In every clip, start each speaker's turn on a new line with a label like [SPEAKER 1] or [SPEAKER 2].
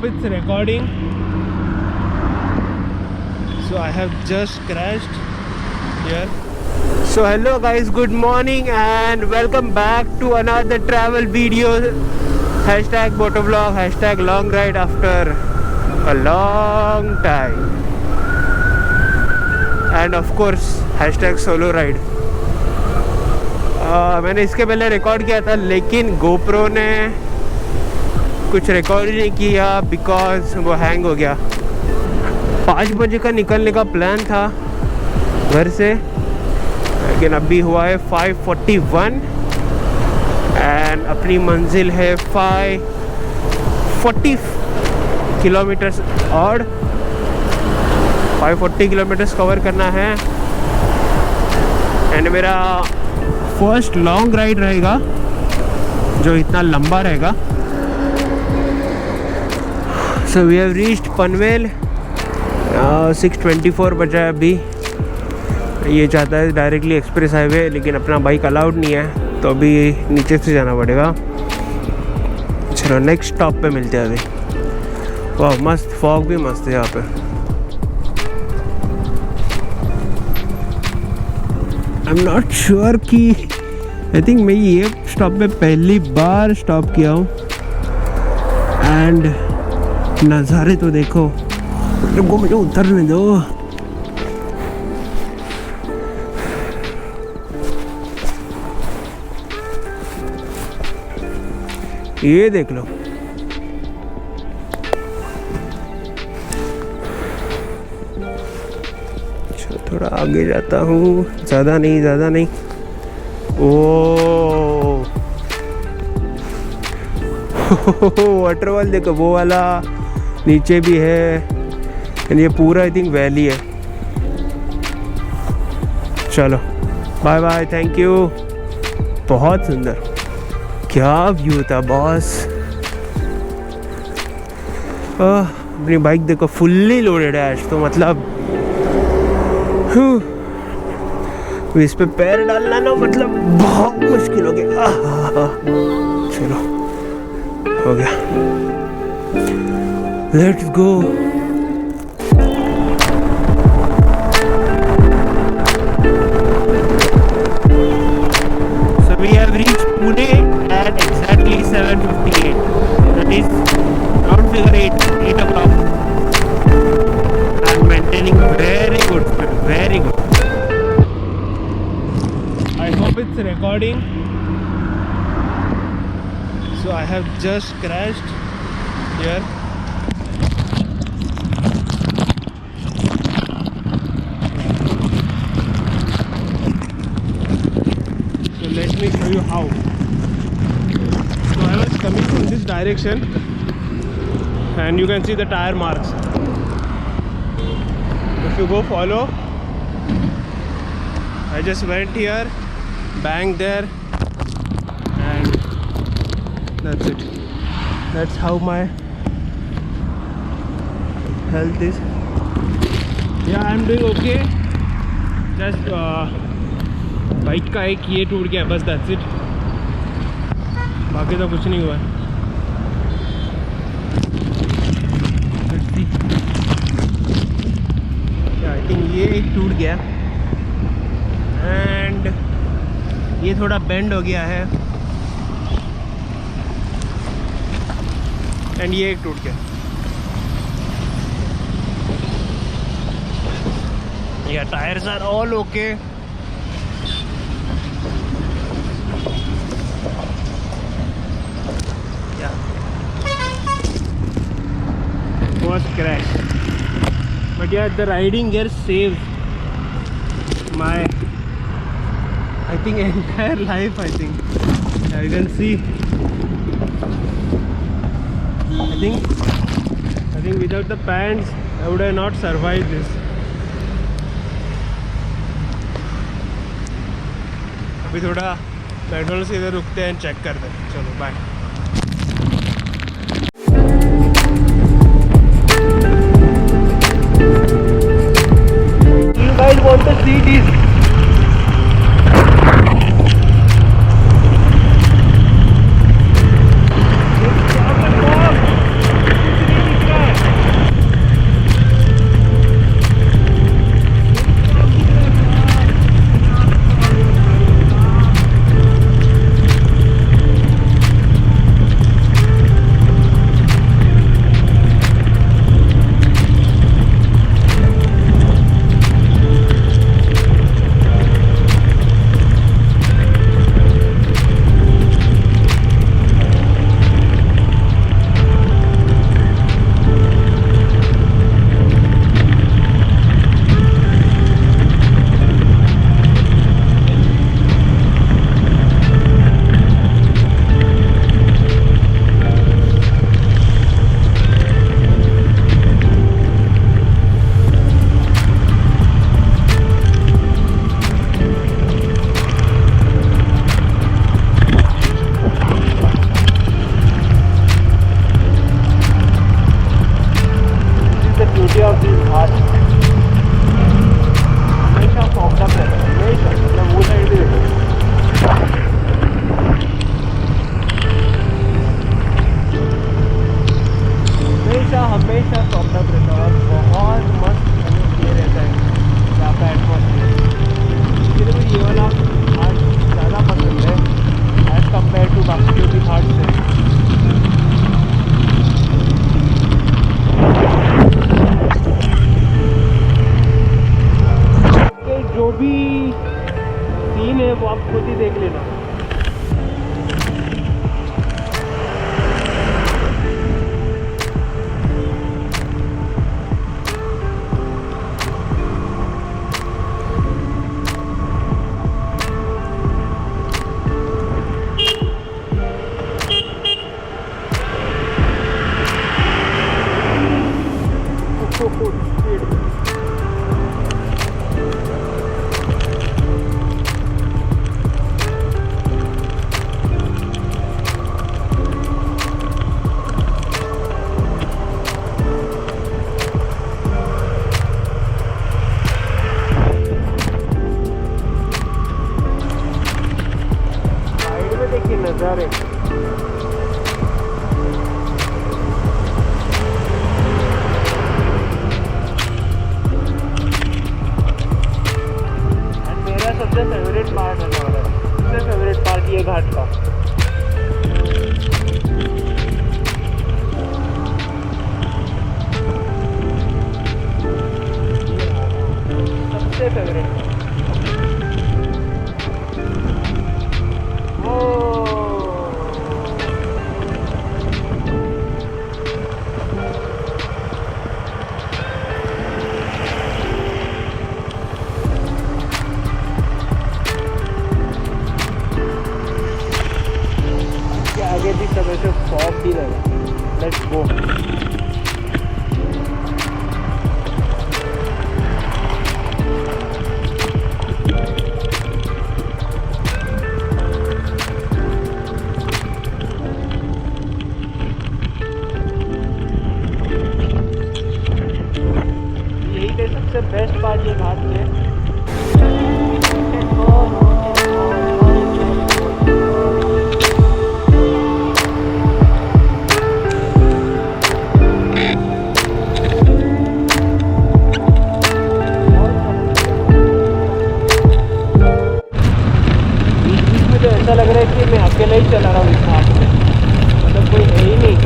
[SPEAKER 1] hope it's recording. So I have just crashed here. So hello guys, good morning and welcome back to another travel video. Hashtag motovlog, hashtag long ride after a long time. And of course hashtag solo ride. मैंने इसके पहले record किया था लेकिन GoPro ने कुछ record नहीं किया बिकॉज वो हैंग हो गया। 5 बजे का निकलने का प्लान था घर से, लेकिन अभी हुआ है 5:41 एंड अपनी मंजिल है 540 किलोमीटर्स और 540 किलोमीटर्स कवर करना है। एंड मेरा फर्स्ट लॉन्ग राइड रहेगा जो इतना लंबा रहेगा। So we have reached Panvel. 6:24 बजा है अभी। ये चाहता है डायरेक्टली एक्सप्रेस हाईवे, लेकिन अपना बाइक अलाउड नहीं है तो अभी नीचे से जाना पड़ेगा। चलो नेक्स्ट स्टॉप पे मिलते हैं अभी। वाह मस्त, फॉग भी मस्त है यहाँ पे। आई एम नॉट श्योर कि आई थिंक मैं ये स्टॉप पे पहली बार स्टॉप किया हूँ। एंड नज़ारे तो देखो, रुको मुझे उतरने दो। ये देख लो, थोड़ा आगे जाता हूँ, ज़्यादा नहीं। ओ वाटरफॉल देखो, वो वाला नीचे भी है। ये पूरा आई थिंक वैली है। चलो बाय बाय, थैंक यू। बहुत सुंदर, क्या व्यू था बॉस। अपनी बाइक देखो फुल्ली लोडेड है आज तो, मतलब इस पे पैर डालना ना मतलब बहुत मुश्किल हो गया। चलो हो गया, let's go. So we have reached Pune at exactly 7:58. That is round figure 8 o'clock. I'm maintaining very good speed, very good. I hope it's recording. So I have just crashed here. So let me show you how. So I was coming from this direction and you can see the tire marks. If you go follow, I just went here, banged there, and that's it. That's how my health is. Yeah, I'm doing okay. Just bike का एक ये टूट गया बस, that's it. बाकी तो कुछ नहीं हुआ। Let's see. Yeah, I think ये एक टूट गया एंड ये थोड़ा बेंड हो गया है एंड ये एक टूट गया। या tyres are all okay. Was crashed, but yeah, the riding gear saved my I think entire life. I think you can see. I think without the pants I would have not survived this. अभी थोड़ा petrol से इधर रुकते हैं, check करते हैं। चलो bye. You guys want to see this? हाथ हमेशा फॉक्ड अप रहता है, हमेशा, मतलब वो साइड भी देखो, हमेशा फॉक्ड अप रहता है और बहुत मस्त ये रहता है यहाँ का एटमोसफियर। इसलिए मुझे ये वाला घाट ज़्यादा पसंद है एज़ कम्पेयर टू बाकी भी घाट से। जो भी सीन है वो आप खुद ही देख लेना। नज़ारे मेरा सबसे फेवरेट पार्ट है, सबसे फेवरेट पार्ट ये घाट का। सबसे फेवरेट आगे भी सब ऐसे फॉग भी लगा। Let's go. यही थे सबसे बेस्ट पार्ट ये घाट के। ऐसा लग रहा है कि मैं अकेला ही चला रहा हूँ इस घाट में, मतलब कोई है ही नहीं।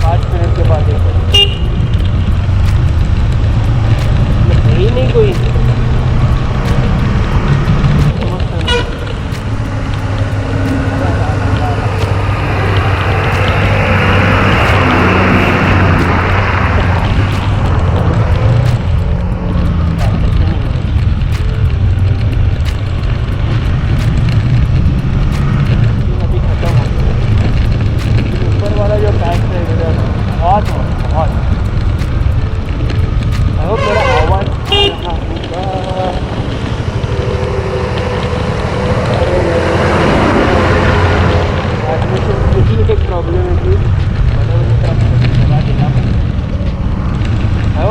[SPEAKER 1] पाँच मिनट के बाद है ही नहीं कोई।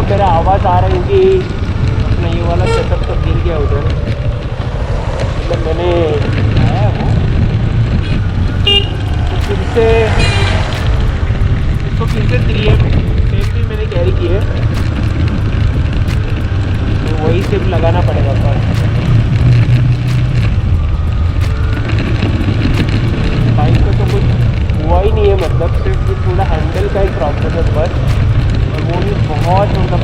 [SPEAKER 1] मेरा आवाज़ आ रहा है क्योंकि अपना ये वाला सेटअप तो गिर गया उधर, मतलब मैंने आया वो तो फिर से इसको फिर से 3M टेप भी मैंने कैरी की है, तो वही सिर्फ लगाना पड़ेगा पर बाइक का तो कुछ हुआ ही नहीं है, मतलब सिर्फ थोड़ा हैंडल का ही प्रॉब्लम है बस, और वो भी बहुत मतलब